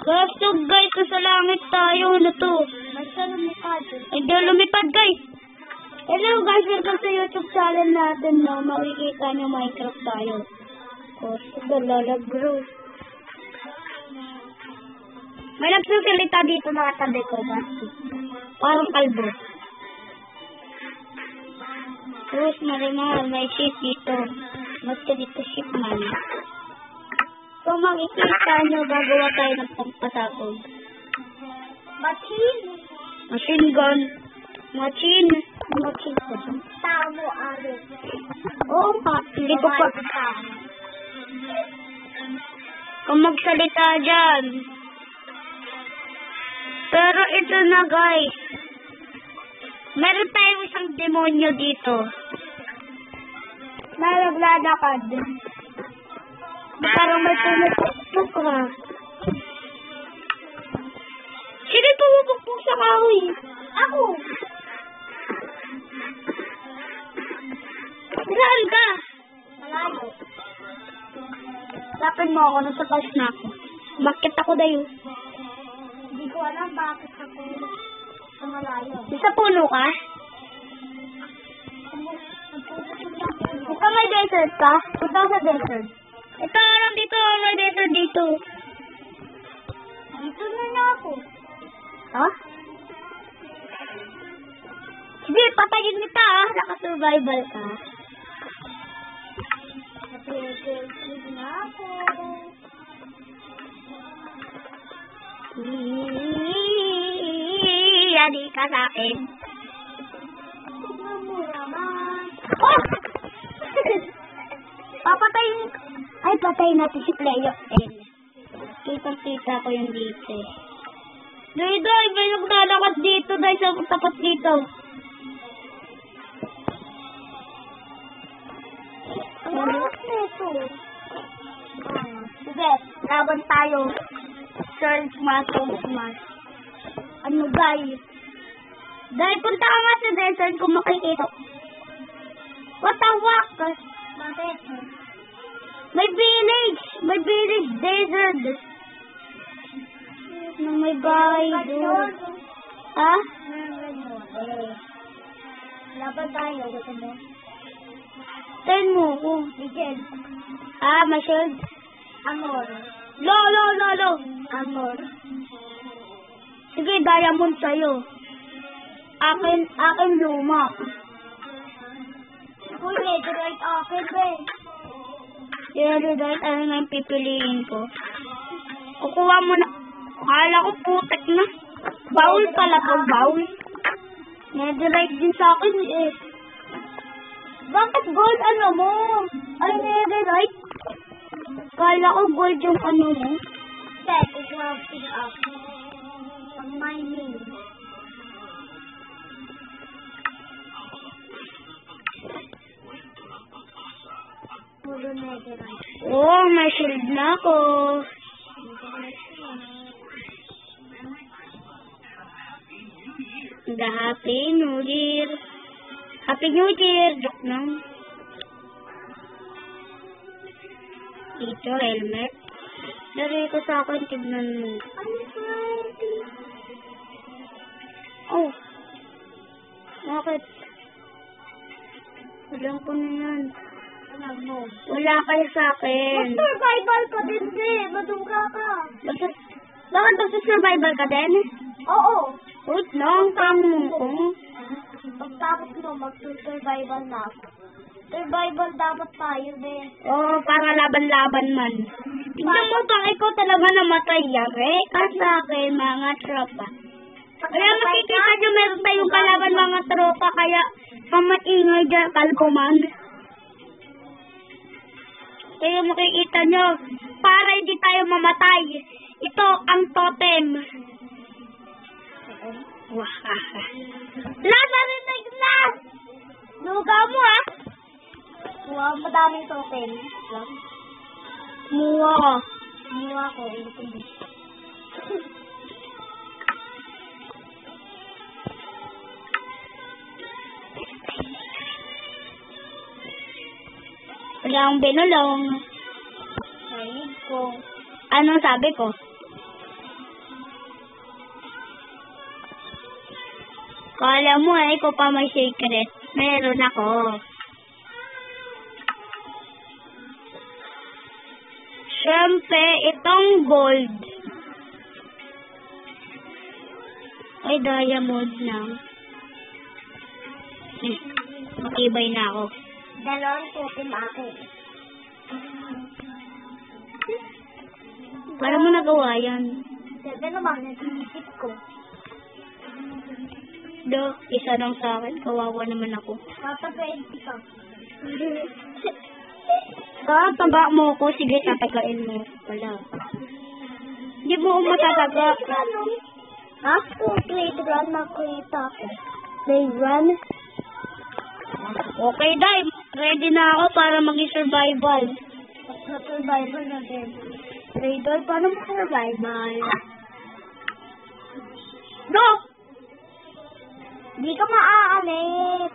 Gusto guys, sa langit tayo. Ano to? Basta lumipad. Hindi lumipad guys. Hello guys, welcome sa YouTube channel natin. No? Makikita nyo Minecraft tayo. Gusto dalalag bro. May nagsusilita dito mga tabi ko. Parang kalbo. Tapos marimar, may ship dito. Basta dito ship man. So makikita nyo, gagawa tayo ng pangpasakog. Machine gun. Machine gun. Tamo, ari. Oo pa, hindi ko pa. Kung magsalita dyan. Pero ito na guys. Meron tayong isang demonyo dito. Na naglalakad. Parang may pumuputok ka. Sino pumuputok sa kahoy? Ako! Saan ka? Malayo. Lapin mo ako, nasa taas na ako. Bakit ako dayo? Hindi ko alam bakit ako sa malayo. Sa puno ka? Ito may desert ka? Ito sa desert. Ito lang dito, may desert dito. Dito na ako. Ha? Sige, patayin kita naka-survival ka. Dito na ako. Yadi ka sa akin. Tignan mo naman. Oh! Papatayin. Ay, patayin natin si Cleo. Kitang-kita ko yung dito. Day, may naglalakad dito. Day, sa tapat dito. Ano ito? Sige, laban tayo. Search smash. Ano, guys? Day, punta ka nga sa desert kung makikita. What the fuck? Bakit? May village desert. Na may bahay doon. Ha? Laban tayo. Gusto mo? Tayin mo ko. Miguel. May shield. Amor. Lo. Amor. Sige, diamond sa'yo. Akin luma. Uy, netherite akin, be. Pero dahil ano na yung pipiliin ko. Kukuha mo na. Akala ko putek na. Baul pala to, baul. Netherite din sa akin eh. Bakit gold ano mo? Ay, netherite. Akala ko gold yung ano mo. Set, crafting up. Pang mining. Puro netherite. Oh, may shield na ako. Happy New Year. Happy New Year. Joke lang. Ito, helmet. Dari ko sa akin, tignan mo. Oh. Bakit? Walang ko na yan. Wala kayo sa akin. Mag-survival ka din, be. Madungga ka. Bakit mag-survival ka din? Oo. Wait lang, tanong ko. Pagtapos mo, mag-survival na ako. Survival dapat tayo, be. Oo, para laban-laban man. Tingnan mo bang ikaw talaga namatay yan, eh? Kasi sa akin, mga tropa. Kaya makikita nyo meron tayong kalaban mga tropa, kaya pamaingay dyan, kalkuman. Kaya makikita nyo, para hindi tayo mamatay. Ito ang totem. Wahaha. Narinig na! Luga mo ah! Wow, madaming totem. Muwa ko. Muwa ko. Wala akong binulong. Narinig ko. Anong sabi ko? Kala mo ikaw pa may secret. Meron ako. Siyempre, itong gold. Ay, diamond lang. Matibay na ako. Dalawang totem akin. Paano mo nagawa yan? Siyempre naman, nag-iisip ko. Isa lang sa akin. Kawawa naman ako. Tata 20 ka. Tataga mo ko. Sige, tatagain mo. Wala. Hindi mo ako matataga. Ha? Playground nakita ko. Playground? Okay, Day. Ready na ako para maging survival. Survival na din. Trader, paano mo survival? No! Di ka maaalit.